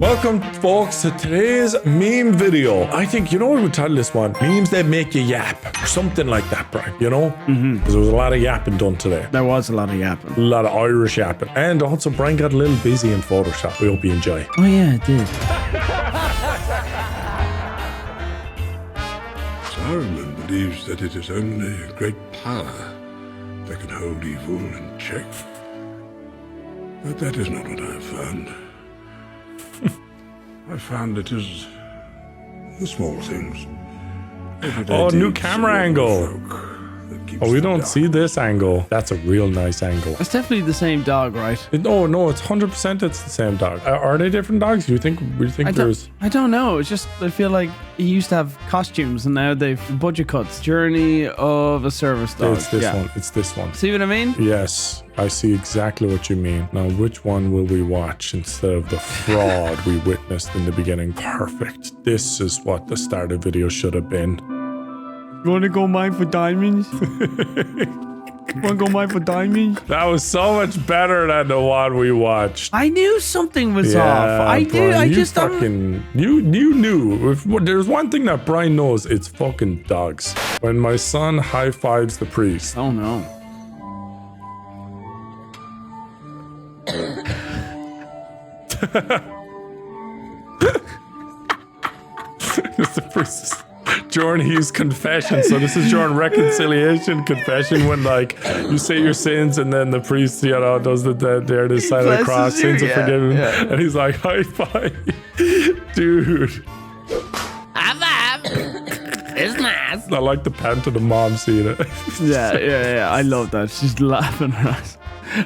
Welcome, folks, to today's meme video. I think, you know what we titled this one? Memes that make you yap. Or something like that, Brian, you know? Because there was a lot of yapping done today. There was a lot of yapping. A lot of Irish yapping. And also, Brian got a little busy in Photoshop. We hope you enjoy. Oh, yeah, I did. Saruman believes that it is only great power that can hold evil in check. But that is not what I have found. I found it is the small things. Oh, new camera angle. Oh, we don't see this angle. That's a real nice angle. It's definitely the same dog, right? No, it's 100% it's the same dog. Are they different dogs? You think there's... I don't know. It's just, I feel like he used to have costumes and now they've budget cuts. Journey of a service dog. It's this one. It's this one. See what I mean? Yes, I see exactly what you mean. Now, which one will we watch instead of the fraud we witnessed in the beginning? Perfect. This is what the start of video should have been. You want to go mine for diamonds? Want to go mine for diamonds? That was so much better than the one we watched. I knew something was off. I did. Brian, I you just fucking you knew. If there's one thing that Brian knows, it's fucking dogs. When my son high fives the priest. Oh no. It's the priest. Jordan Hughes confession. So this is Jordan reconciliation confession when like you say your sins and then the priest, you know, does the side of the cross, sins are forgiven, and he's like high five, dude. High five. It's nice. I like the pan to the mom seeing it. Yeah. I love that. She's laughing at us.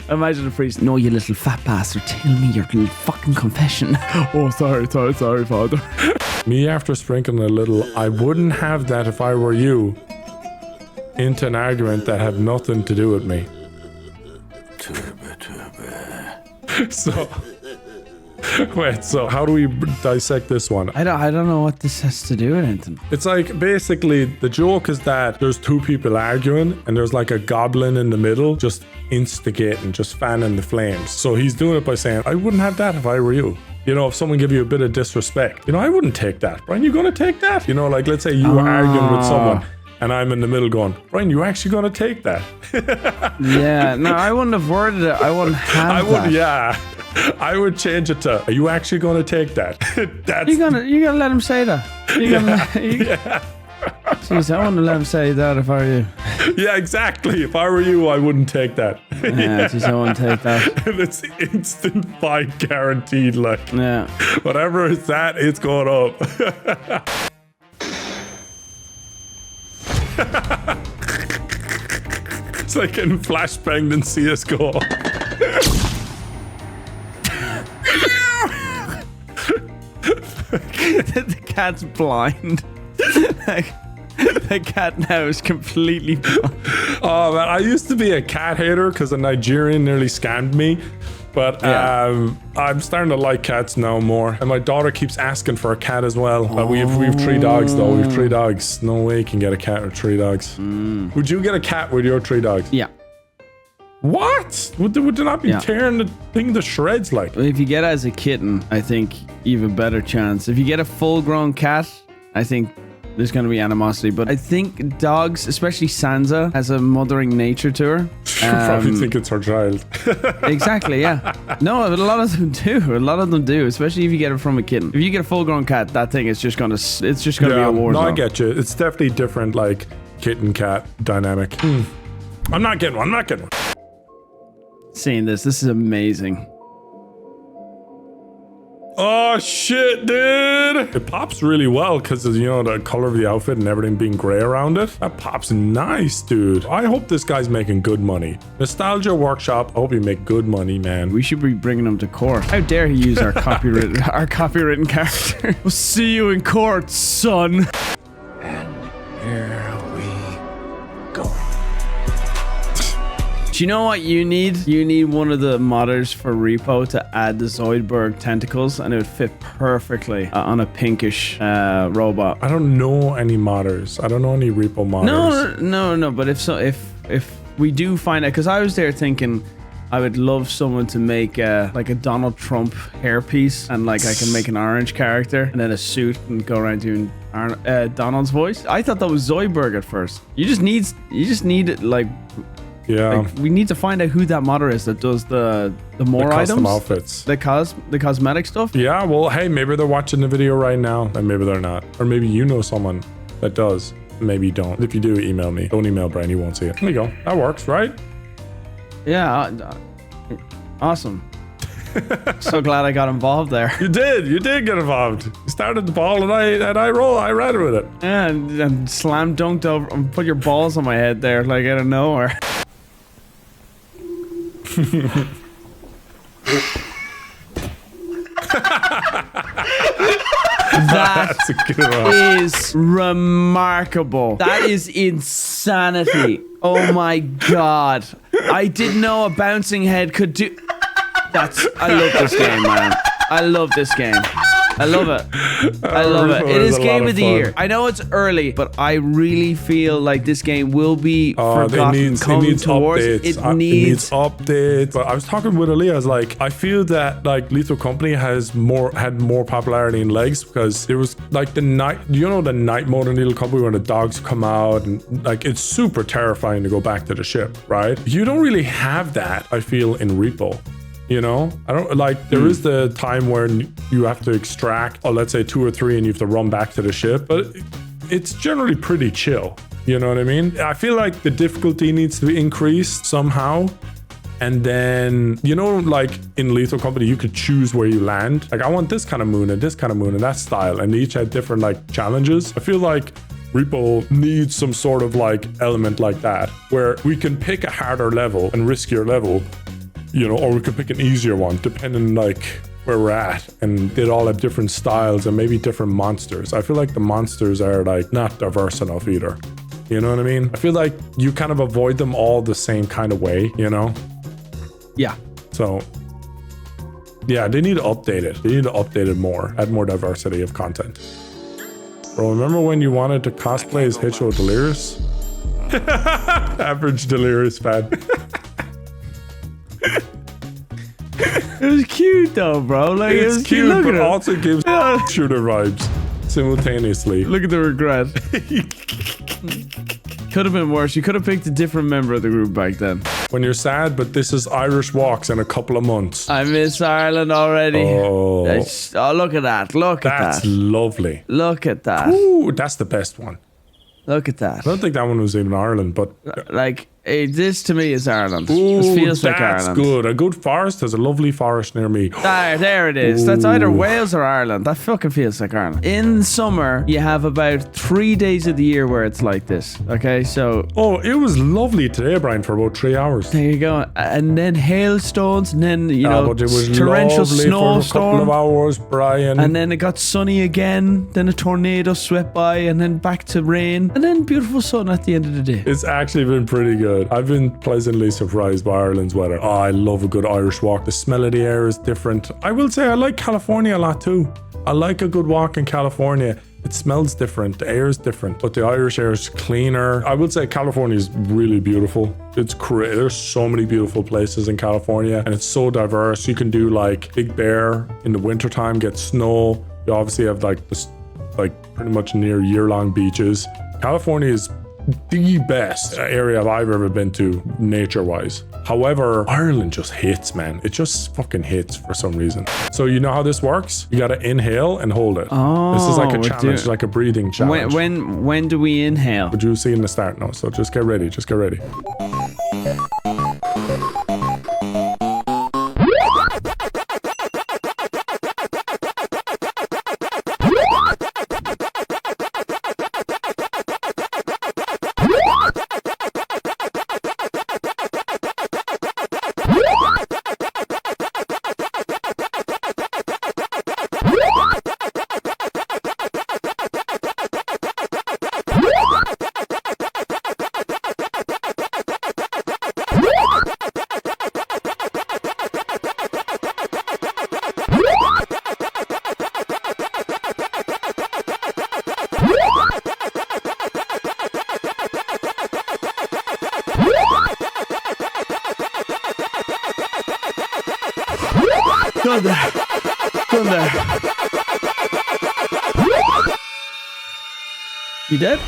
Imagine the priest. No, you little fat bastard. Tell me your little fucking confession. Oh, sorry, father. Me after sprinkling a little, I wouldn't have that if I were you, into an argument that had nothing to do with me. So, wait, so how do we dissect this one? I don't know what this has to do with anything. It's like, basically, the joke is that there's two people arguing and there's like a goblin in the middle just instigating, just fanning the flames. So he's doing it by saying, I wouldn't have that if I were you. You know, if someone give you a bit of disrespect, you know, I wouldn't take that. Brian, you gonna take that? You know, like, let's say you were arguing with someone and I'm in the middle going, Brian, you actually gonna take that? Yeah, no, I wouldn't have worded it. I wouldn't have that. Yeah. I would change it to, are you actually gonna take that? That's... You're gonna let him say that. Jeez, I wouldn't let him say that if I were you. Yeah, exactly. If I were you, I wouldn't take that. Yeah, jeez, I wouldn't take that. And it's instant fine guaranteed, like. Yeah. Whatever it's at, it's going up. It's like getting flashbanged in CSGO. The cat's blind. The cat now is completely blind. Oh man, I used to be a cat hater because a Nigerian nearly scammed me. But I'm starting to like cats now more. And my daughter keeps asking for a cat as well. We've 3 dogs though. We've 3 dogs. No way you can get a cat with 3 dogs. Would you get a cat with your 3 dogs? Yeah. What? Would they not be tearing the thing to shreds like? If you get it as a kitten, I think you have a better chance. If you get a full-grown cat, I think there's going to be animosity. But I think dogs, especially Sansa, has a mothering nature to her. You probably think it's her child. Exactly, yeah. No, but a lot of them do. A lot of them do, especially if you get it from a kitten. If you get a full-grown cat, that thing is just going to be a war zone. No, I get you. It's definitely different, like kitten-cat dynamic. I'm not getting one. Seeing this is amazing. Oh shit, dude! It pops really well because of, you know, the color of the outfit and everything being gray around it. That pops nice, dude. I hope this guy's making good money. Nostalgia Workshop, I hope you make good money, man. We should be bringing him to court. How dare he use our copywritten character? We'll see you in court, son. And here we go. Do you know what you need? You need one of the modders for Repo to add the Zoidberg tentacles, and it would fit perfectly on a pinkish robot. I don't know any modders. I don't know any Repo modders. No. But if we do find out, because I was there thinking, I would love someone to make like a Donald Trump hairpiece, and like I can make an orange character and then a suit and go around doing Donald's voice. I thought that was Zoidberg at first. You just need like. Yeah. Like, we need to find out who that modder is that does the more custom items, outfits, the cosmetic stuff. Yeah, well, hey, maybe they're watching the video right now, and maybe they're not, or maybe you know someone that does. Maybe you don't. If you do, email me. Don't email Brian; he won't see it. There you go. That works, right? Yeah, awesome. So glad I got involved there. You did get involved. You started the ball, and I ran with it. Yeah, and slam dunked over and put your balls on my head there, like out of nowhere. That's a good one. Is remarkable. That is insanity. Oh my god. I didn't know a bouncing head could do. I love this game, man. I love this game. I love it. I love it. It is game of the year. I know it's early, but I really feel like this game will be forgotten. It needs updates. It needs updates. But I was talking with Aaliyah. I was like, I feel that like Lethal Company had more popularity in legs because there was like the night mode in Lethal Company where the dogs come out and like it's super terrifying to go back to the ship, right? You don't really have that, I feel, in Repo. You know, I don't like there is the time where you have to extract, let's say 2 or 3 and you have to run back to the ship, but it's generally pretty chill. You know what I mean? I feel like the difficulty needs to be increased somehow. And then, you know, like in Lethal Company, you could choose where you land. Like I want this kind of moon and this kind of moon and that style. And they each had different like challenges. I feel like Repo needs some sort of like element like that where we can pick a harder level and riskier level, you know, or we could pick an easier one depending like where we're at, and they'd all have different styles and maybe different monsters. I feel like the monsters are like not diverse enough either. You know what I mean? I feel like you kind of avoid them all the same kind of way, you know? Yeah. So yeah, they need to update it. They need to update it more, add more diversity of content. Bro, remember when you wanted to cosplay as Hitcho Delirious? Average Delirious fan. It was cute though, bro. Like It's it was cute, look but at it. also gives shooter vibes simultaneously. Look at the regret. Could have been worse. You could have picked a different member of the group back then. When you're sad, but this is Irish Walks in a couple of months. I miss Ireland already. Oh, Look at that. Look at that's that. lovely. Look at that. Ooh, that's the best one. Look at that. I don't think that one was even Ireland, but Like, this to me is Ireland. ooh, This feels like that's Ireland. good. A good forest. There's a lovely forest near me. There it is. That's either Wales or Ireland. That fucking feels like Ireland. In summer, you have about 3 days of the year where it's like this. Okay, so Oh, it was lovely today, Brian, for about 3 hours. there you go. And then hailstones, and then But it was torrential lovely for a couple of snowstorm. hours, Brian. And then it got sunny again. Then a tornado swept by, and then back to rain, and then beautiful sun at the end of the day. It's actually been pretty good. I've been pleasantly surprised by Ireland's weather. Oh, I love a good Irish walk. The smell of the air is different. I will say I like California a lot too. I like a good walk in California. It smells different. The air is different, but the Irish air is cleaner. I would say California is really beautiful. It's great. There's so many beautiful places in California, and it's so diverse. You can do like Big Bear in the wintertime, get snow. You obviously have like this, like pretty much near year-long beaches. California is the best area I've ever been to nature-wise. However, Ireland just hits, man. It just fucking hits for some reason. So you know how this works? You gotta inhale and hold it. Oh, this is like a challenge, like a breathing challenge. When do we inhale? Would you see in the start now? So just get ready. Just get ready. Go in there. Go in there. You dead?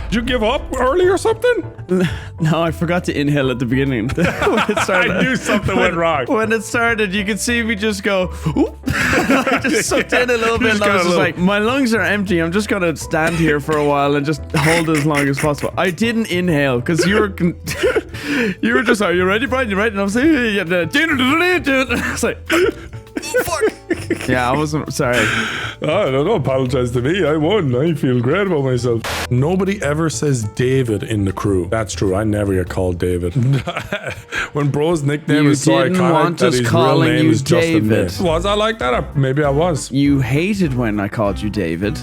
Did you give up early or something? No, I forgot to inhale at the beginning. When it started. I knew something went wrong. When it started, you could see me just go, oop. I just sucked in a little bit, and I was just like, my lungs are empty. I'm just going to stand here for a while and just hold it as long as possible. I didn't inhale because you were you were just like, you ready, Brian? You ready? And I was like, I was like, oh, fuck. Yeah, I wasn't sorry. Oh, don't apologize to me. I won. I feel great about myself. Nobody ever says David in the crew. That's true. I never get called David. When bro's nickname You is so didn't iconic want that us his real calling name you is just a David. myth. Was I like that? Or maybe I was. You hated when I called you David.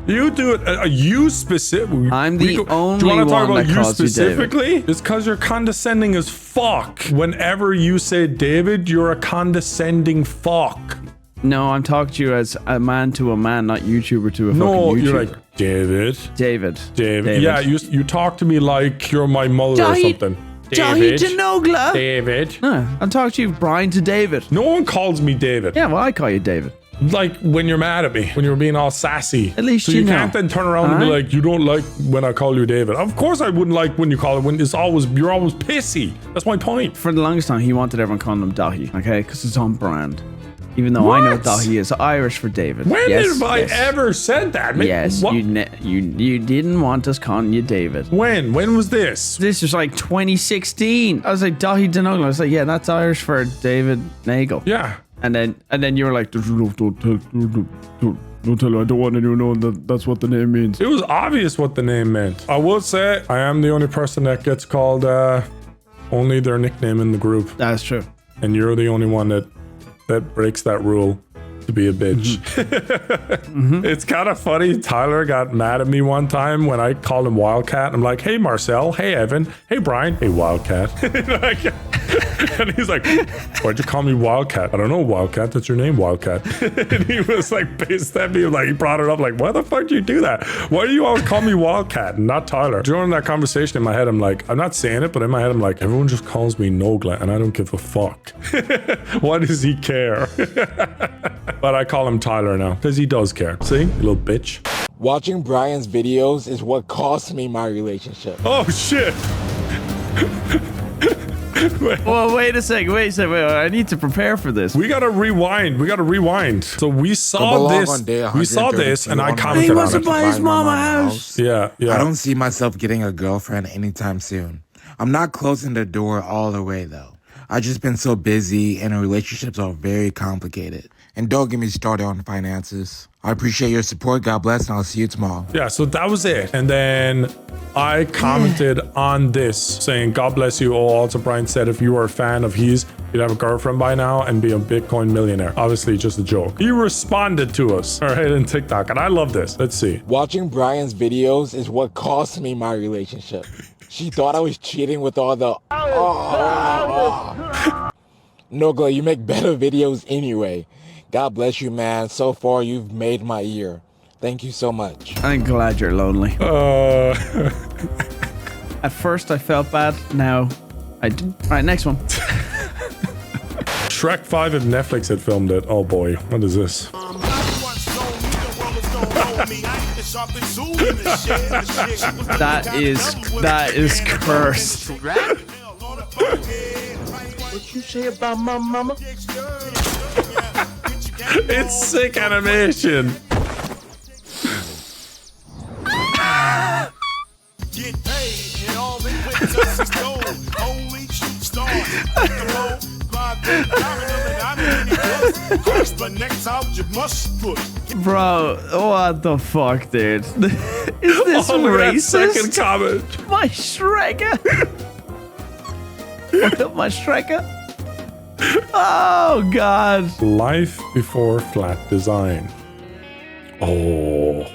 You do it. You specifically. I'm the only Do you want to talk one about that you calls you David. specifically? It's because you're condescending as fuck. Whenever you say David, you're a condescending fuck. No, I'm talking to you as a man, not YouTuber to a No, fucking YouTuber. you're like David. David. Yeah, you talk to me like you're my mother or something. David Denogla. David. No, I'm talking to you, Brian to David. No one calls me David. Yeah, well, I call you David. Like when you're mad at me, when you're being all sassy. At least so you you know. can't then turn around and be Alright. like, you don't like when I call you David. Of course I wouldn't like when you call it when you're always pissy. That's my point. For the longest time, he wanted everyone calling him Dahi, okay? Because it's on brand. Even though I know What? Dahi is Irish for David. When Yes, have I yes. ever said that? Yes, What? you didn't want us calling you David. When? When was this? This was like 2016. I was like, Dahi Denogla. I was like, yeah, that's Irish for David Nagel. Yeah. And then you were like, don't tell her. I don't want anyone knowing that that's what the name means. It was obvious what the name meant. I will say I am the only person that gets called only their nickname in the group. That's true. And you're the only one that breaks that rule to be a bitch. It's kind of funny. Tyler got mad at me one time when I called him Wildcat. I'm like, hey Marcel, hey Evan, hey Brian, hey Wildcat. And he's like, why'd you call me Wildcat? I don't know, Wildcat, that's your name, Wildcat. And he was like pissed at me, like he brought it up like, why the fuck do you do that? Why do you always call me Wildcat and not Tyler? During that conversation in my head, I'm like, I'm not saying it, but in my head I'm like, everyone just calls me Nogla and I don't give a fuck. Why does he care? But I call him Tyler now because he does care. See, you little bitch. Watching Brian's videos is what cost me my relationship. Oh shit. Well, wait a second. Wait, I need to prepare for this. We gotta rewind. So we saw this. We saw this, and I commented He on wants to it. buy his mama a house. Yeah. I don't see myself getting a girlfriend anytime soon. I'm not closing the door all the way, though. I've just been so busy, and relationships are very complicated. And don't get me started on finances. I appreciate your support. God bless, and I'll see you tomorrow. Yeah, so that was it. And then I commented on this saying, God bless you. Oh, also Brian said if you were a fan of his, you'd have a girlfriend by now and be a Bitcoin millionaire. Obviously, just a joke. He responded to us, all right, in TikTok. And I love this. Let's see. Watching Brian's videos is what cost me my relationship. She thought I was cheating with all the... Nogla, you make better videos anyway. God bless you, man. So far, you've made my year. Thank you so much. I'm glad you're lonely. At first, I felt bad. Now, I do. All right, next one. Shrek 5 if Netflix had filmed it. Oh boy, what is this? That is cursed. What you say about my mama? It's sick animation. Get paid and all they witnesses is gold. Only cheap stars. But next out you must put. Bro, what the fuck, dude? Is this Oh, look at that second racist? comment. My Shrekker. What up, my Shrekker? Oh, God. Life before flat design. Oh.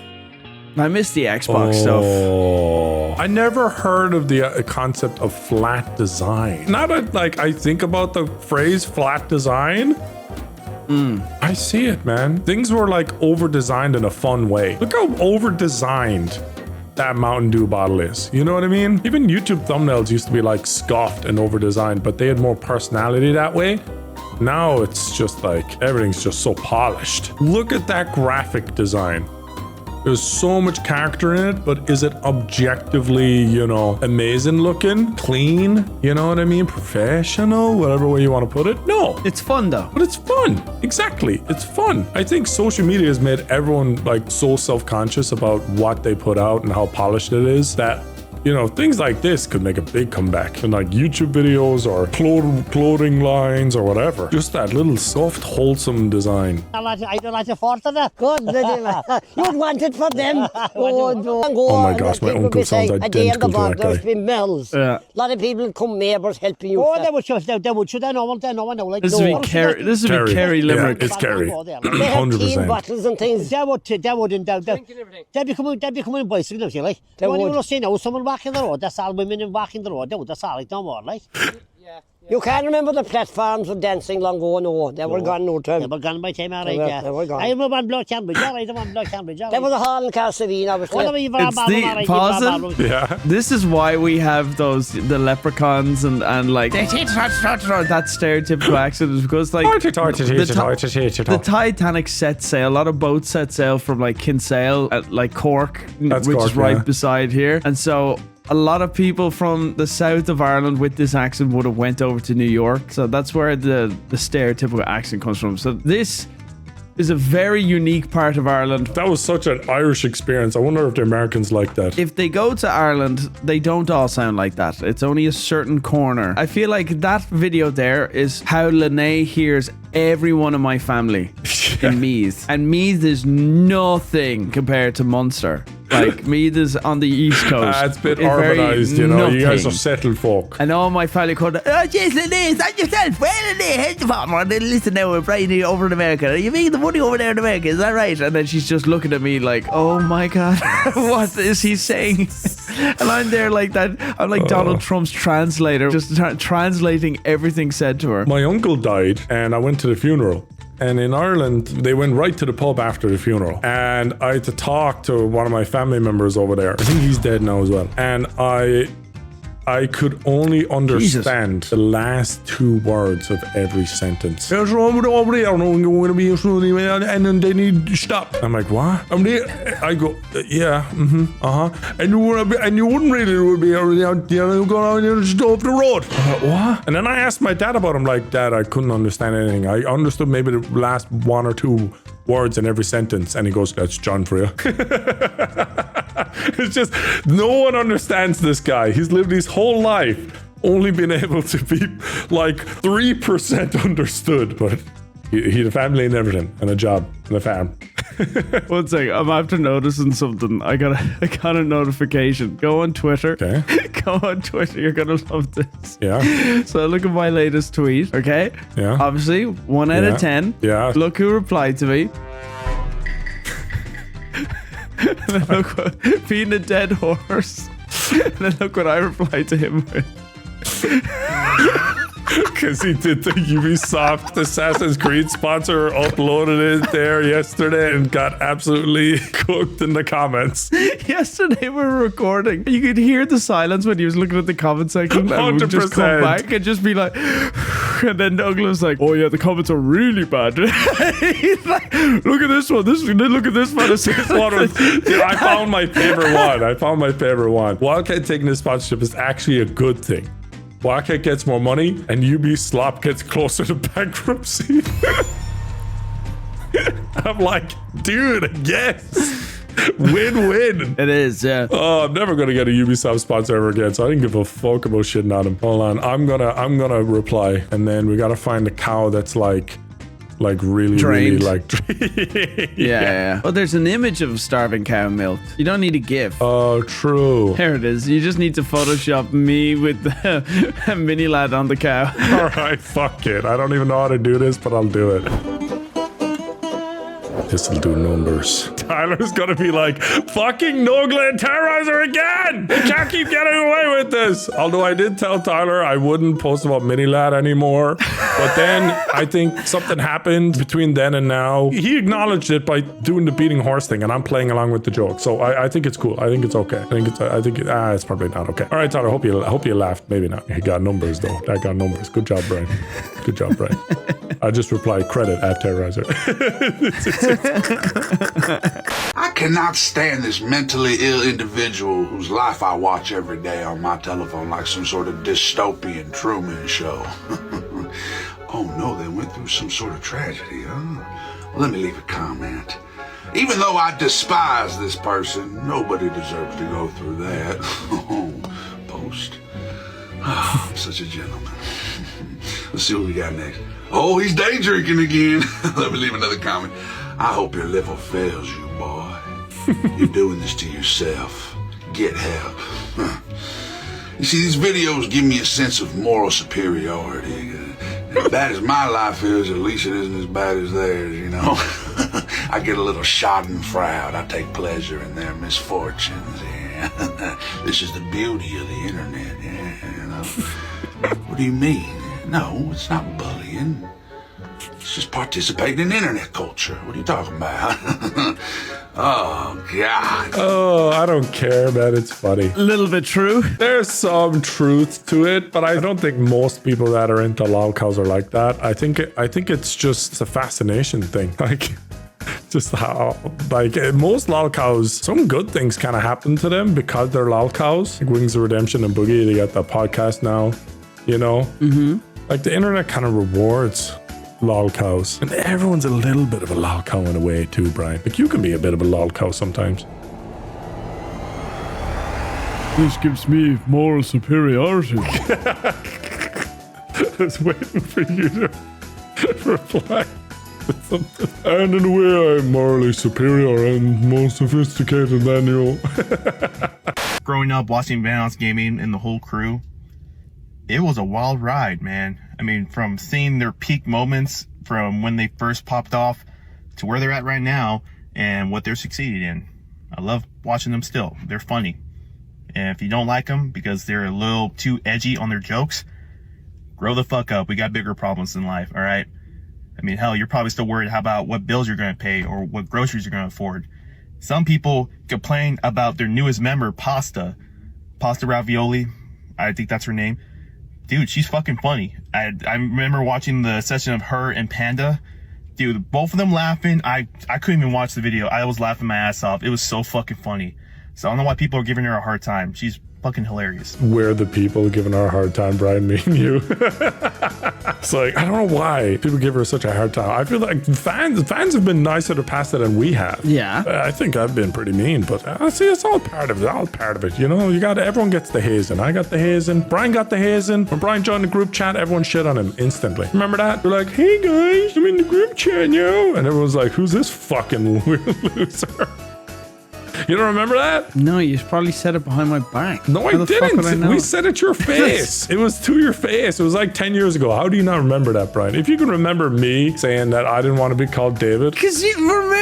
I missed the Xbox stuff. I never heard of the concept of flat design. Now that like I think about the phrase flat design, I see it, man. Things were like over-designed in a fun way. Look how over-designed that Mountain Dew bottle is. You know what I mean? Even YouTube thumbnails used to be like scoffed and over-designed, but they had more personality that way. Now it's just like everything's just so polished. Look at that graphic design. There's so much character in it, but is it objectively, you know, amazing looking, clean, you know what I mean? Professional, whatever way you want to put it. No. It's fun though. But it's fun. Exactly. It's fun. I think social media has made everyone like so self-conscious about what they put out and how polished it is that, you know, things like this could make a big comeback in like YouTube videos or clothing lines or whatever. Just that little soft, wholesome design. I don't like the force of that. Good. You'd want it for them. Oh my gosh, my uncle sounds identical to that There's guy. been mills. Yeah. A lot of people come neighbours helping you. Oh, they would just, they would. Should I know what they know? Like, This would be Kerry. This would be Kerry Limerick. Yeah, it's Kerry. They have 100%. team bottles and things. They wouldn't. They'd be coming bicycles, you like. They would say no, someone walking the road. That's all women walking the road. That's all. Like, no more, like. You can't remember the platforms of dancing long ago, no. They were gone no time. They were gone by time, all right, yeah. They were gone. I remember on Block Cambridge, all right, on Block Cambridge, all right. There was a hall in Castlevine, obviously. It's the pause it. Yeah. This is why we have the leprechauns and like that stereotypical accent is because like the Titanic set sail, a lot of boats set sail from like Kinsale at like Cork, That's which Cork, is right yeah. beside here, and so a lot of people from the south of Ireland with this accent would have went over to New York, so that's where the stereotypical accent comes from. So this is a very unique part of Ireland. That was such an Irish experience. I wonder if the Americans like that. If they go to Ireland, they don't all sound like that. It's only a certain corner. I feel like that video there is how Lene hears every one of my family in Meath. And Meath is nothing compared to Munster. Like, Meath is on the East Coast. It's a bit It's very urbanized, you know. You guys are nothing. settled folk. And all my family called, oh, jeez, Lene, is that yourself? Well, Lene, here's the farmer. Listen now, we're Friday over in America. Are you making the money over there in America? Is that right? And then she's just looking at me like, oh my God, what is he saying? And I'm there like that. I'm like Donald Trump's translator, just translating everything said to her. My uncle died and I went to the funeral. And in Ireland, they went right to the pub after the funeral. And I had to talk to one of my family members over there. I think he's dead now as well. And I could only understand the last two words of every sentence. And then they need to stop. I'm like, what? I go, yeah, And you wouldn't really be going out just off the road. What? And then I asked my dad about him. Like, Dad, I couldn't understand anything. I understood maybe the last one or two words in every sentence. And he goes, that's John for you. It's just, no one understands this guy. He's lived his whole life only been able to be like 3% understood. But he had a family and everything, and a job and a farm. One second, I'm after noticing something. I got a notification. Go on Twitter. Okay. Go on Twitter. You're gonna love this. Yeah. So look at my latest tweet. Okay. Yeah. Obviously, 1 out of 10. Yeah. Look who replied to me. And then look what, feeding a dead horse. And then look what I replied to him with. Because he did the Ubisoft Assassin's Creed sponsor, uploaded it there yesterday and got absolutely cooked in the comments. Yesterday we were recording. You could hear the silence when he was looking at the comment section. And we'd just come 100%. back and just be like... And then Douglas was like, oh yeah, the comments are really bad. He's like, look at this one. Look at this one. Dude, I found my favorite one. Wildcat taking this sponsorship is actually a good thing. Wildcat gets more money and UB Slop gets closer to bankruptcy. I'm like, dude, yes. Win-win. It is, yeah. Oh, I'm never gonna get a Ubisoft sponsor ever again, so I didn't give a fuck about shitting on him. Hold on, I'm gonna reply, and then we gotta find a cow that's like really Drained. really like Yeah. Well, there's an image of a starving cow milked. You don't need a GIF. Oh, true. There it is. You just need to Photoshop me with the mini lad on the cow. All right, fuck it. I don't even know how to do this, but I'll do it. This'll do numbers. Tyler's gonna be like, fucking Nogland Terrorizer again! They can't keep getting away with this! Although I did tell Tyler I wouldn't post about Mini Lad anymore. But then I think something happened between then and now. He acknowledged it by doing the beating horse thing, and I'm playing along with the joke. So I think it's cool. I think it's okay. It's probably not okay. All right, Tyler, hope you laughed. Maybe not. You got numbers though. That got numbers. Good job, Brian. Good job, Brian. I just replied credit at Terrorizer. I cannot stand this mentally ill individual whose life I watch every day on my telephone like some sort of dystopian Truman show. Oh no, they went through some sort of tragedy, huh? Well, let me leave a comment. Even though I despise this person, nobody deserves to go through that. Oh, post. Oh, I'm such a gentleman. Let's see what we got next. Oh, he's day drinking again. Let me leave another comment. I hope your liver fails you, boy. You're doing this to yourself. Get help. You see, these videos give me a sense of moral superiority. As bad as my life is, at least it isn't as bad as theirs, you know? I get a little schadenfreude. I take pleasure in their misfortunes, yeah. This is the beauty of the internet, yeah, you know? What do you mean? No, it's not bullying. It's just participating in internet culture. What are you talking about? Oh, God. Oh, I don't care, man. It's funny. A little bit true. There's some truth to it, but I don't think most people that are into lolcows are like that. I think it's just a fascination thing. Like, just how, like, most lolcows, some good things kind of happen to them because they're lolcows. Like Wings of Redemption and Boogie, they got that podcast now, you know? Mm-hmm. Like, the internet kind of rewards lolcows. And everyone's a little bit of a lolcow in a way too, Brian. Like, you can be a bit of a lolcow sometimes. This gives me moral superiority. I was waiting for you to reply with something. And in a way, I'm morally superior and more sophisticated than you. Growing up watching Vanoss Gaming and the whole crew, it was a wild ride, man. I mean, from seeing their peak moments from when they first popped off to where they're at right now and what they're succeeding in. I love watching them still. They're funny. And if you don't like them because they're a little too edgy on their jokes, grow the fuck up. We got bigger problems in life, all right? I mean, hell, you're probably still worried about what bills you're going to pay or what groceries you're going to afford. Some people complain about their newest member, Pasta Ravioli. I think that's her name. Dude, she's fucking funny. I remember watching the session of her and Panda. Dude, both of them laughing. I couldn't even watch the video. I was laughing my ass off. It was so fucking funny. So I don't know why people are giving her a hard time. She's fucking hilarious. We're the people giving her a hard time, Brian, me and you. It's like, I don't know why people give her such a hard time. I feel like fans have been nicer to Pasta than we have. Yeah. I think I've been pretty mean, but see, it's all part of it. You know, everyone gets the hazing. I got the hazing. Brian got the hazing. When Brian joined the group chat, everyone shit on him instantly. Remember that? They're like, hey guys, I'm in the group chat now. And everyone's like, who's this fucking loser? You don't remember that? No, you probably said it behind my back. No, I didn't. We said it to your face. It was to your face. It was like 10 years ago. How do you not remember that, Brian? If you can remember me saying that I didn't want to be called David. Because you remember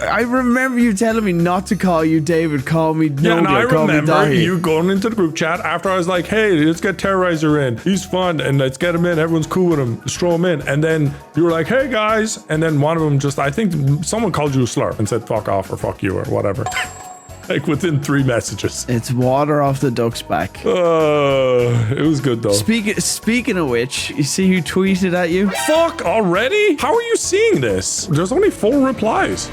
I remember you telling me not to call you David, call me Nobia, Yeah, and I remember Dahi. you going into the group chat after I was like, hey, let's get Terrorizer in. He's fun, and let's get him in. Everyone's cool with him. Let's throw him in. And then you were like, hey, guys. And then one of them just, I think someone called you a slur and said fuck off or fuck you or whatever. Like within 3 messages. It's water off the duck's back. It was good though. Speaking of which, you see who tweeted at you? Fuck already? How are you seeing this? There's only 4 replies.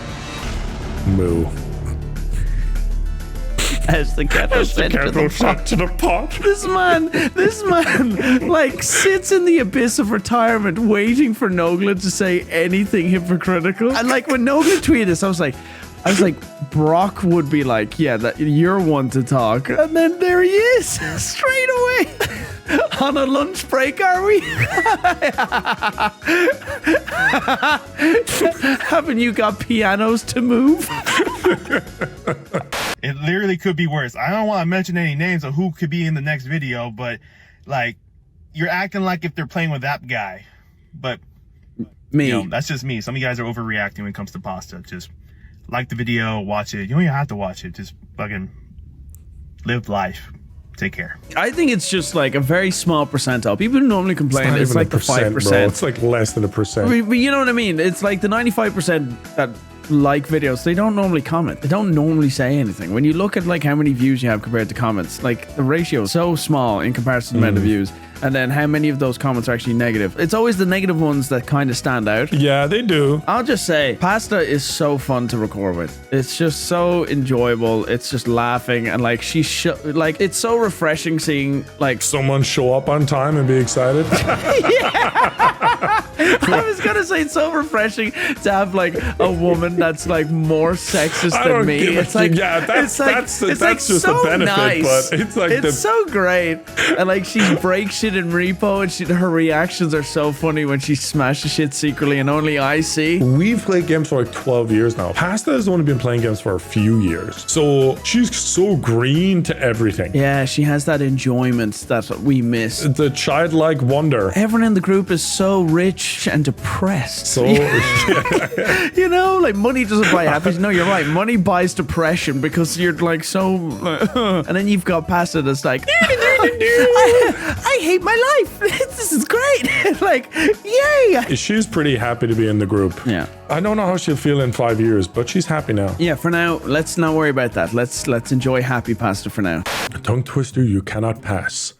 Moo. As the kettle sent to the pot. This man, like, sits in the abyss of retirement waiting for Nogla to say anything hypocritical. And like, when Nogla tweeted this, I was like, Brock would be like, yeah, that you're one to talk. And then there he is, straight away. On a lunch break, are we? Haven't you got pianos to move? It literally could be worse. I don't want to mention any names of who could be in the next video, but like, you're acting like if they're playing with that guy. But me, you know, that's just me. Some of you guys are overreacting when it comes to Pasta. Just like the video, watch it. You don't even have to watch it. Just fucking live life. Take care. I think it's just like a very small percentile. People who normally complain, it's like the 5%. Bro. It's like less than 1%. But you know what I mean? It's like the 95% that like videos, they don't normally comment. They don't normally say anything. When you look at like how many views you have compared to comments, like the ratio is so small in comparison to the amount of views. and then how many of those comments are actually negative. It's always the negative ones that kind of stand out. Yeah, they do. I'll just say, Pasta is so fun to record with. It's just so enjoyable. It's just laughing, and like like it's so refreshing seeing like someone show up on time and be excited. I was gonna say it's so refreshing to have like a woman that's like more sexist than me. It's like that's just so a benefit, nice. But it's so great. And like she breaks shit in repo, and her reactions are so funny when she smashes shit secretly and only I see. We've played games for like 12 years now. Pasta has only been playing games for a few years, so she's so green to everything. Yeah, she has that enjoyment that we miss. The childlike wonder. Everyone in the group is so rich and depressed. So you know, like money doesn't buy happiness. No, you're right. Money buys depression because you're like so. And then you've got Pasta that's like, I hate my life. This is great. Like, yay. She's pretty happy to be in the group. Yeah. I don't know how she'll feel in 5 years, but she's happy now. Yeah, for now, let's not worry about that. Let's enjoy happy Pasta for now. A tongue twister you cannot pass.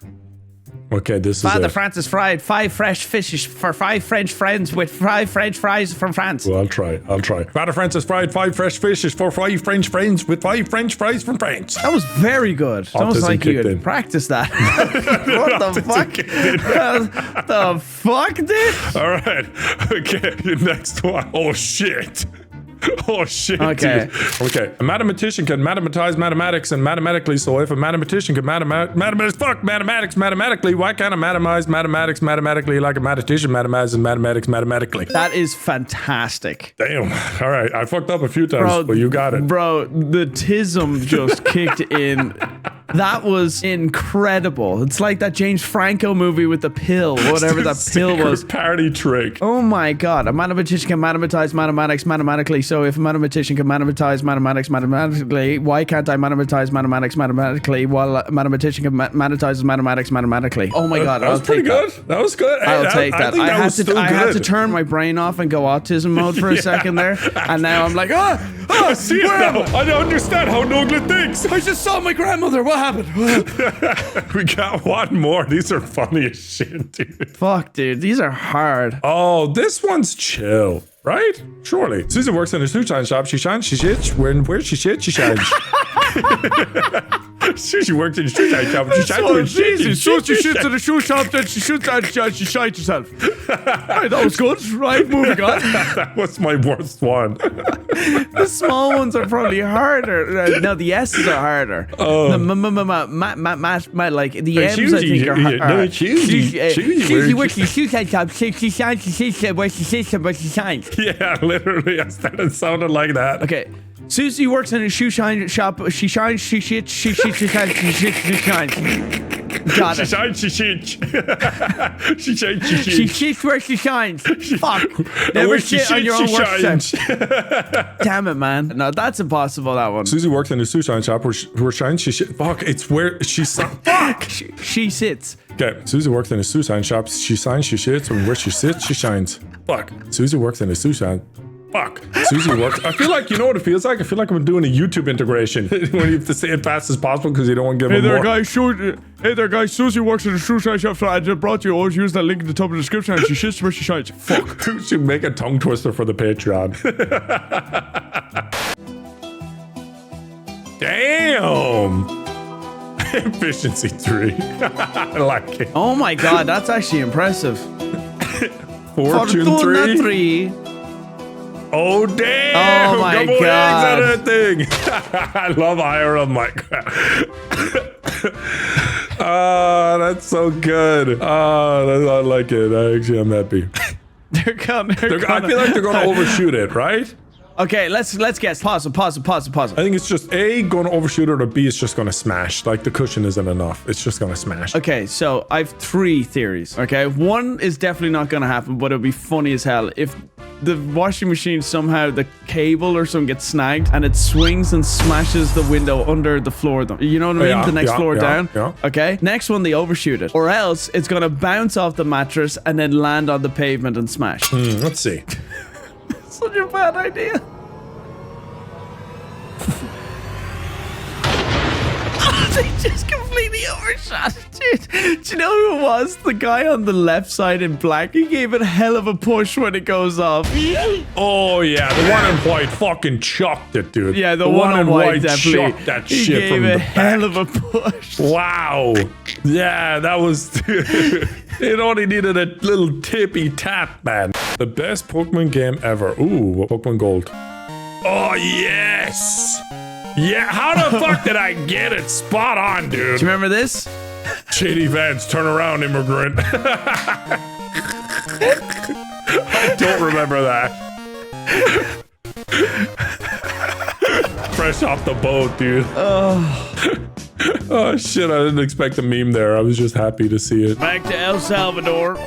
Okay, this is Father Francis fried 5 fresh fishes for 5 French friends with 5 French fries from France. Well, I'll try. Father Francis fried 5 fresh fishes for 5 French friends with 5 French fries from France. That was very good. It's almost like you had practiced that. What the fuck? The fuck, dude? All right. Okay, next one. Oh, shit. Oh shit. Okay. Dude. Okay. A mathematician can mathematize mathematics and mathematically. So if a mathematician can mathematically, why can't I mathematize mathematics mathematically like a mathematician mathematizes mathematics mathematically? That is fantastic. Damn. All right. I fucked up a few times, but you got it. Bro, the tism just kicked in. That was incredible. It's like that James Franco movie with the pill, whatever that pill was. Party trick. Oh my god. A mathematician can mathematize mathematics mathematically. So if a mathematician can mathematize mathematics mathematically, why can't I mathematize mathematics mathematically while a mathematician can mathematizes mathematics mathematically? Oh my god. That was pretty good. That was good. I'll take that. I had to turn my brain off and go autism mode for a second there. And now I'm like, I see it now. I understand how Nogla thinks. I just saw my grandmother. What happened? We got one more. These are funny as shit, dude. Fuck, dude. These are hard. Oh, this one's chill, right? Surely. Susan works in a suit shine shop. She shines, she shits. Where she shits, she shines. She works in a shoe shine shop. She shines. So she shits in a shoe shop, then she shoots and she shines herself. Right, that was good. Right, moving on. That was my worst one. The small ones are probably harder. No, the S's are harder. Oh. Like the M's, I think are harder. No, Susie works in a shoe shop. She shines where she sits, but she shines. Yeah, literally. I started sounding like that. Okay. Susie works in a shoe shine shop. She shines, she shits, she shines, she shits, she shines. Got it. She shines, she shits. She shines, she shits. She shits where she shines. Fuck. Never shit on your own work. Damn it, man. No, that's impossible, that one. Susie works in a suit shine shop where shines, she shits. Fuck, it's where she fuck. She sits. Okay, Susie works in a suit shine shop. She shines, she shits, and where she sits, she shines. Fuck. Susie works in a suit shine. Fuck. Susie works. I feel like, you know what it feels like? I feel like I'm doing a YouTube integration when you have to say it fast as possible because you don't want to give Hey them there, more. Hey there, guys. Susie works in a shoe shine shop, so I just brought you. Always use that link in the top of the description, and she shits where she shines. Fuck. We should make a tongue twister for the Patreon. Damn. Efficiency 3. I like it. Oh my god, that's actually impressive. Fortune 3. Oh damn! Oh my god! god! Eggs on that thing. I love IRL Minecraft. That's so good. I like it. I'm happy. They're gonna. I feel like they're gonna overshoot it, right? Okay, let's guess. Pause it. I think it's just A, gonna overshoot it, or B, it's just gonna smash. Like the cushion isn't enough. It's just gonna smash. Okay, so I have 3 theories. Okay, one is definitely not gonna happen, but it'll be funny as hell if the washing machine somehow the cable or something gets snagged and it swings and smashes the window under the floor. You know what I mean? Yeah, the next floor down. Yeah. Okay. Next one, they overshoot it, or else it's gonna bounce off the mattress and then land on the pavement and smash. Let's see. Such a bad idea. They just completely he overshot it, dude. Do you know who it was? The guy on the left side in black. He gave it a hell of a push when it goes off. Oh yeah, the one in white fucking chucked it, dude. Yeah, the one in white definitely. chucked that He shit gave from a the hell back. of a push. Wow. Yeah, that was... it only needed a little tippy tap, man. The best Pokemon game ever. Ooh, Pokemon Gold. Oh, yes. Yeah, how the fuck did I get it? Spot on, dude. Do you remember this? Shady Vance, turn around, immigrant. I don't remember that. Fresh off the boat, dude. Oh shit, I didn't expect a meme there. I was just happy to see it. Back to El Salvador.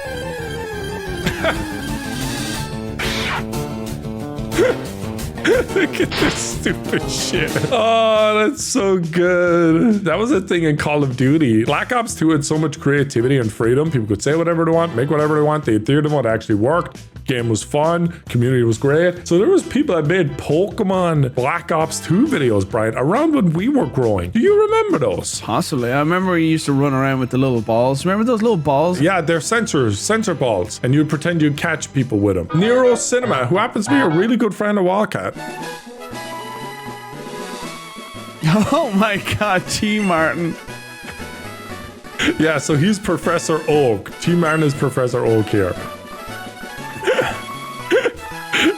Look at this stupid shit. Oh, that's so good. That was a thing in Call of Duty. Black Ops 2 had so much creativity and freedom. People could say whatever they want, make whatever they want. They adhered to what actually worked. Game was fun. Community was great. So there was people that made Pokemon Black Ops 2 videos, Brian, around when we were growing. Do you remember those? Possibly. I remember we used to run around with the little balls. Remember those little balls? Yeah, they're sensor balls. And you'd pretend you'd catch people with them. Nero Cinema, who happens to be a really good friend of Wildcat. Oh my god, T. Martin. Yeah, so he's Professor Oak. T. Martin is Professor Oak here.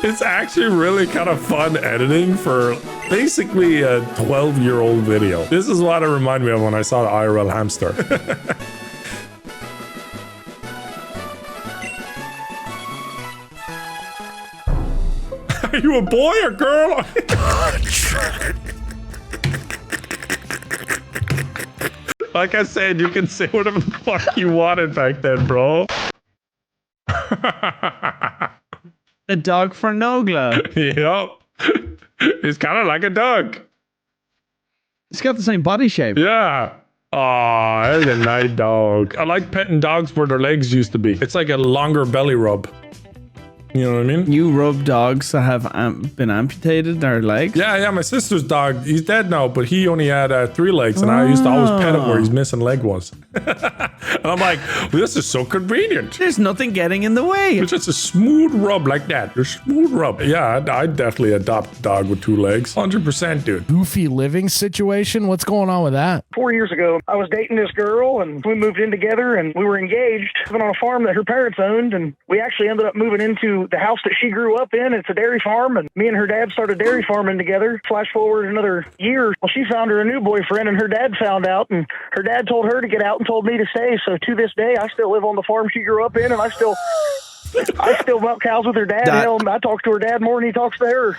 It's actually really kind of fun editing for basically a 12-year-old video. This is what it reminded me of when I saw the IRL hamster. Are you a boy or girl? Like I said, you can say whatever the fuck you wanted back then, bro. The dog for Nogla. Yep. It's kind of like a dog. It's got the same body shape. Yeah. Aw, that's a nice dog. I like petting dogs where their legs used to be. It's like a longer belly rub. You know what I mean? You rub dogs that have been amputated their legs? Yeah, my sister's dog, he's dead now, but he only had 3 legs, and I used to always pet him where his missing leg was. And I'm like, well, this is so convenient. There's nothing getting in the way. It's just a smooth rub like that. A smooth rub. Yeah, I'd definitely adopt a dog with 2 legs. 100%, dude. Goofy living situation? What's going on with that? 4 years ago, I was dating this girl, and we moved in together, and we were engaged, living on a farm that her parents owned, and we actually ended up moving into the house that she grew up in. It's a dairy farm, and me and her dad started dairy farming together. Flash forward another year, well, she found her a new boyfriend, and her dad found out, and her dad told her to get out and told me to stay. So to this day, I still live on the farm she grew up in, and I still milk cows with her dad. Hell, I talk to her dad more than he talks to her.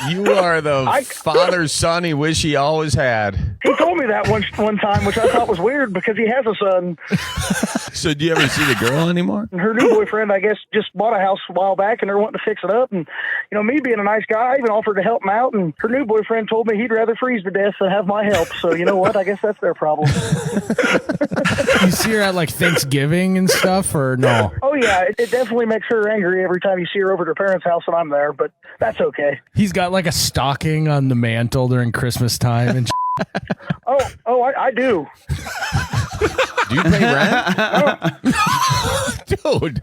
You are the father's son he wish he always had. He told me that one time, which I thought was weird because he has a son. So do you ever see the girl anymore? And her new boyfriend, I guess, just bought a house a while back, and they're wanting to fix it up. And, you know, me being a nice guy, I even offered to help him out. And her new boyfriend told me he'd rather freeze to death than have my help. So, you know what? I guess that's their problem. You see her at like Thanksgiving and stuff, or no? Oh, yeah. It definitely makes her angry every time you see her over at her parents' house and I'm there, but that's okay. He's got like a stocking on the mantle during Christmas time and I do. Do you pay rent? Dude,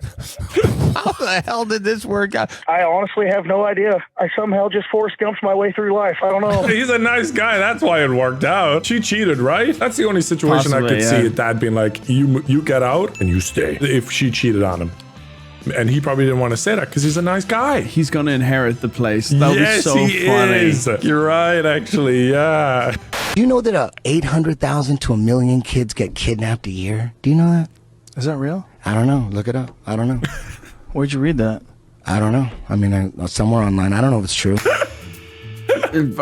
how the hell did this work out? I honestly have no idea. I somehow just Forrest Gumped my way through life. I don't know. He's a nice guy. That's why it worked out. She cheated, right? That's the only situation I could see it dad being like, you get out and you stay. If she cheated on him. And he probably didn't want to say that because he's a nice guy. He's going to inherit the place. That would be so funny. Is. You're right, actually. Yeah. Do you know that 800,000 to 1 million kids get kidnapped a year? Do you know that? Is that real? I don't know. Look it up. I don't know. Where'd you read that? I don't know. I mean, somewhere online. I don't know if it's true.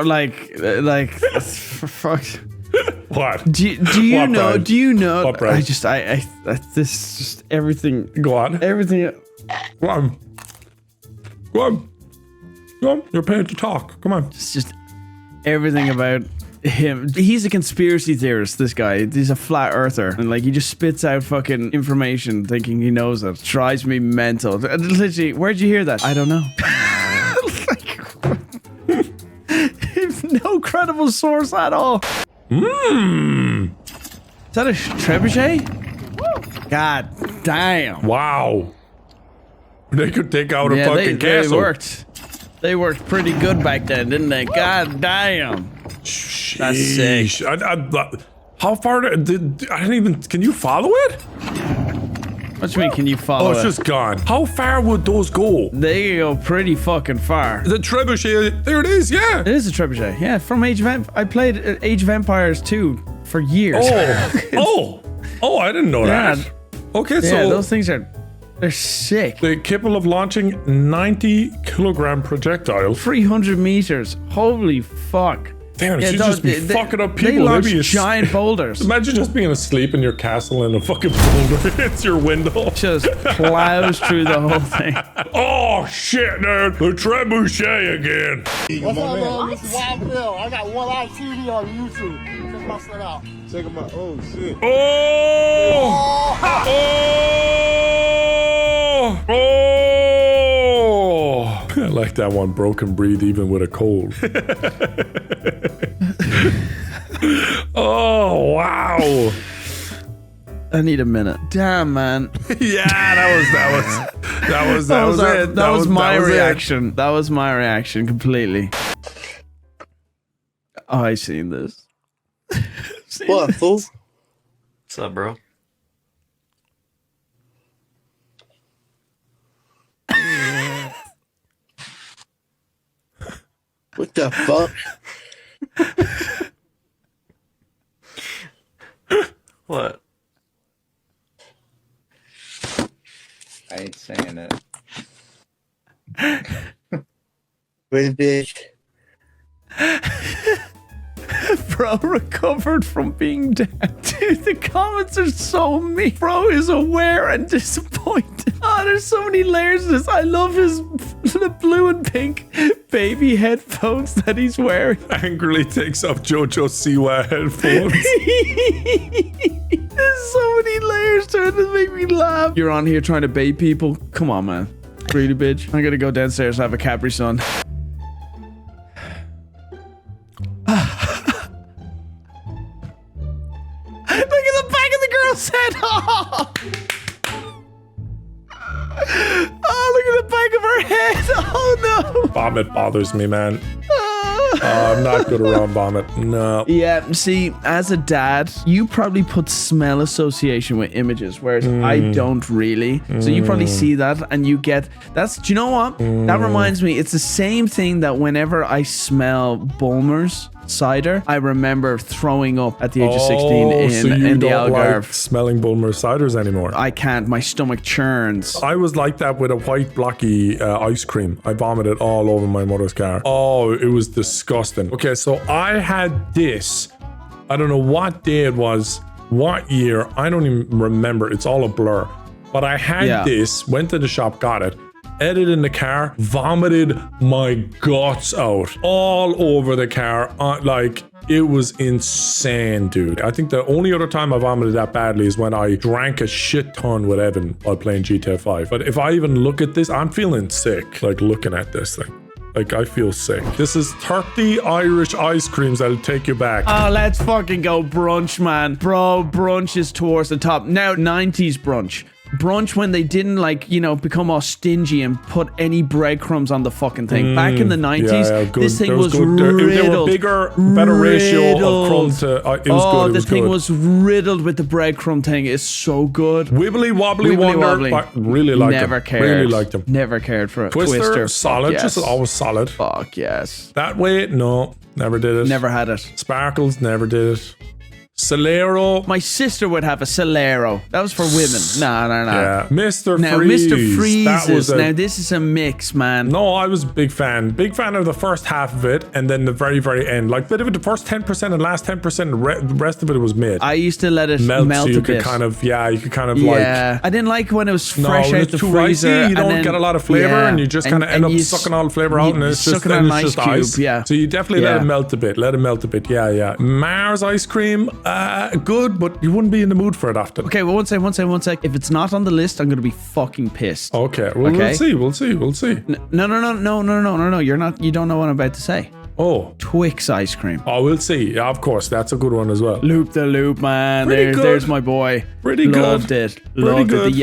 like, fuck. What? Do you what, know? Brian? Do you know? What, Brian? This just everything. Go on. Everything. Go on. Go on. Go on. You're paid to talk. Come on. It's just everything about him. He's a conspiracy theorist, this guy. He's a flat earther. And like, he just spits out fucking information thinking he knows it. Drives me mental. Literally, where'd you hear that? I don't know. No credible source at all. Is that a trebuchet? God damn. Wow. They could take out a fucking castle. They worked. They worked pretty good back then, didn't they? God damn. Sheesh. That's sick. How far I didn't even. Can you follow it? What do you mean, can you follow it? Oh, it's just gone. How far would those go? They go pretty fucking far. The trebuchet, there it is, yeah. It is a trebuchet, yeah. From Age of I played Age of Empires 2 for years. Oh, I didn't know that. Okay, so yeah, those things they're sick. They're capable of launching 90-kilogram projectile. 300 meters. Holy fuck. Damn, you just be fucking up people. They launch giant boulders. Imagine just being asleep in your castle and a fucking boulder hits your window. Just plows through the whole thing. Oh shit, dude! The trebuchet again. What's up, man? This is Wild Bill. I got One Eye TV on YouTube. Check my shit out. Check them out. Oh shit. I like that one. Broken breed even with a cold. Oh wow. I need a minute. Damn, man. Yeah, that was my reaction. That was my reaction completely. Oh, I seen this. What, fool? What's up, bro? What the fuck? What? I ain't saying it. Where's bitch? Bro recovered from being down. Dude, the comments are so mean. Bro is aware and disappointed. Oh, there's so many layers to this. I love the blue and pink baby headphones that he's wearing. Angrily takes off JoJo Siwa headphones. There's so many layers to it that make me laugh. You're on here trying to bait people? Come on, man. Really, bitch. I'm gonna go downstairs and have a Capri Sun. Look at the back of the girl's head. Oh, look at the back of her head. Oh, no. Vomit bothers me, man. I'm not good around vomit. No. Yeah, see, as a dad, you probably put smell association with images, whereas I don't really. So you probably see that and you get... Do you know what? That reminds me, it's the same thing that whenever I smell Bulmer's cider, I remember throwing up at the age of 16 in the Algarve. Like smelling Bulmer ciders anymore? I can't. My stomach churns. I was like that with a white blocky ice cream. I vomited all over my mother's car. Oh, it was disgusting. Okay, so I had this. I don't know what day it was, what year. I don't even remember. It's all a blur. But I had this, went to the shop, got it. Edited in the car, vomited my guts out all over the car. Like, it was insane, dude. I think the only other time I vomited that badly is when I drank a shit ton with Evan while playing GTA 5. But if I even look at this, I'm feeling sick, like looking at this thing. Like, I feel sick. This is 30 Irish ice creams that'll take you back. Oh, let's fucking go brunch, man. Bro, brunch is towards the top. Now, 90s brunch. Brunch when they didn't, like, you know, become all stingy and put any breadcrumbs on the fucking thing. Back in the 90s, this thing was riddled. There were bigger, better ratio of crumbs to... it was good, it was the thing was riddled with the breadcrumb thing. It's so good. Wibbly Wobbly Wonder. I really liked Never them. cared. Really liked them. Never cared for it. Twister solid. Yes. Just always solid. Fuck yes. That way, no. Never did it. Never had it. Sparkles, never did it. Solero. My sister would have a Solero. That was for women. No. Yeah. Mr. Now, Freeze. Mr. Freeze now this is a mix, man. No, I was a big fan. Big fan of the first half of it and then the very, very end. Like, bit of it, the first 10% and last 10%, the rest of it was mid. I used to let it melt so you a could bit. kind of, you could kind of I didn't like when it was fresh out the too freezer. Ricey, you don't then, get a lot of flavor and you just kind of end up sucking all the flavor out and it's just ice. Yeah. So you definitely let it melt a bit. Yeah. Mars ice cream, good, but you wouldn't be in the mood for it after. Okay, well, one sec. If it's not on the list, I'm gonna be fucking pissed. Okay, well, we'll see. No. You're not. You don't know what I'm about to say. Oh, Twix ice cream. oh, we'll see. Yeah, of course, that's a good one as well. Loop the loop, man. Pretty good. There's my boy. Pretty Loved good. it. Loved it. good. The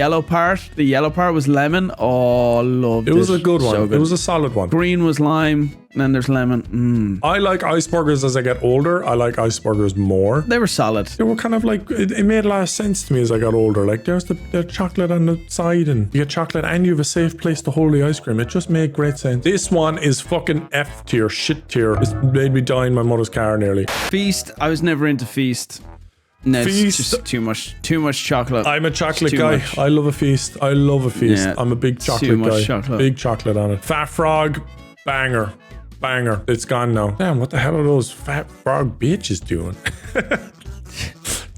yellow part was lemon. Oh, loved it. It was a good one. So It was a solid one. Green was lime, and then there's lemon. I like ice burgers as I get older. I like ice burgers more. They were solid. They were kind of like, it made a lot of sense to me as I got older. Like, there's the chocolate on the side, and you get chocolate, and you have a safe place to hold the ice cream. It just made great sense. This one is fucking F tier, shit tier. It's made me die in my mother's car nearly. Feast. I was never into Feast. No, Feast. it's just too much chocolate. I'm a chocolate Too guy. much. I love a feast. I love a feast. Yeah, I'm a big chocolate too much guy. chocolate. Big chocolate on it. Fat Frog, banger. Banger. It's gone now. Damn, what the hell are those Fat Frog bitches doing?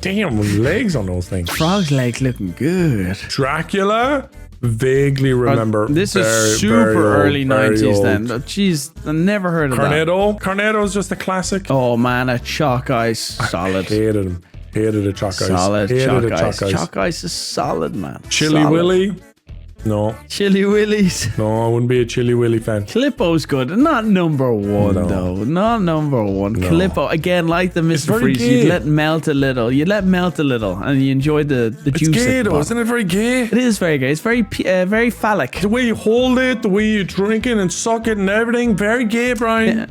Damn, with legs on those things. Frog's legs looking good. Dracula? Vaguely remember. This very, is super very old, early very 90s old. then. Jeez, I never heard of that. Cornetto? Cornetto's just a classic. Oh man, a chalk ice. Solid. Hated him. Hated a chalk ice. Solid Hated chalk a ice. Chalk ice is solid, man. Chili Solid. Willy? No. Chili Willies. No, I wouldn't be a Chili Willy fan. Clippo's good. Not number one, though. Not number one. No. Clippo, again, like the Mr. very Freeze, gay. you'd let melt a little. You'd let melt a little, and you enjoy the It's juice. gay at the though, bottom. isn't it very gay? It is very gay. It's very phallic. The way you hold it, the way you drink it and suck it and everything, very gay, Brian. Yeah.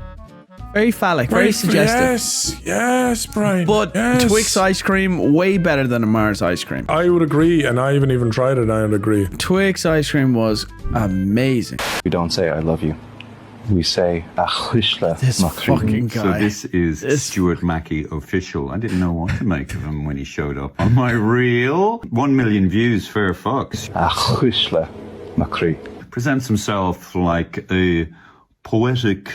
Very phallic, very suggestive. Yes, Brian. But yes. Twix ice cream, way better than a Mars ice cream. I would agree, and I haven't even tried it, I would agree. Twix ice cream was amazing. We don't say I love you. We say a chushla This fucking guy. So this is Stuart Mackey official. I didn't know what to make of him when he showed up on my reel. 1 million views, fair fucks. A chushla Macri. Presents himself like a poetic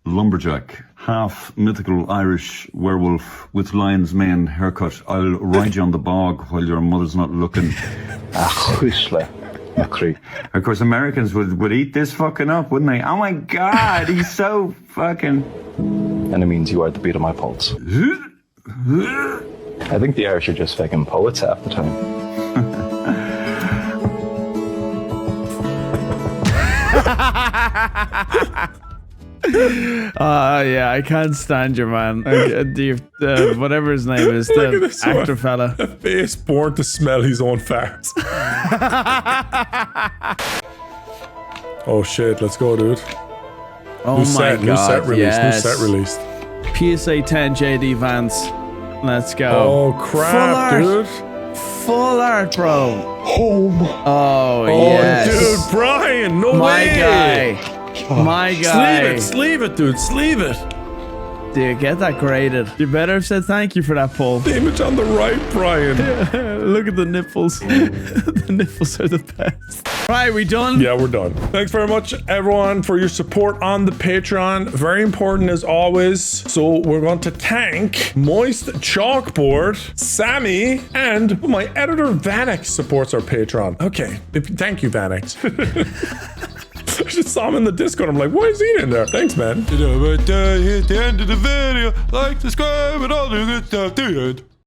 lumberjack, half mythical Irish werewolf with lion's mane haircut. I'll ride you on the bog while your mother's not looking. A chushla Macri. Of course, Americans would eat this fucking up, wouldn't they? Oh my God, he's so fucking... And it means you are the beat of my pulse. I think the Irish are just fucking poets half the time. Yeah, I can't stand you, man. Whatever his name is, Look at the this actor one. fella. A face born to smell his own farts. Oh shit, let's go, dude. Oh New my set, god, new set released, yes. new set released. PSA 10 JD Vance. Let's go. Oh crap, dude. Full art, bro. Home. Oh, Oh, yes. dude, Brian, no My way. guy. My guy. Sleeve it, dude, sleeve it. Dude, get that graded. You better have said thank you for that pull. The image on the right, Brian. Look at the nipples. The nipples are the best. Right, we done? Yeah, we're done. Thanks very much, everyone, for your support on the Patreon. Very important as always. So we're going to thank Moist Chalkboard, Sammy, and my editor Vanex supports our Patreon. Okay, thank you, Vanex. I just saw him in the Discord. I'm like, why is he in there? Thanks, man. Hit the end of the video. Like, subscribe, and all the good stuff. The end.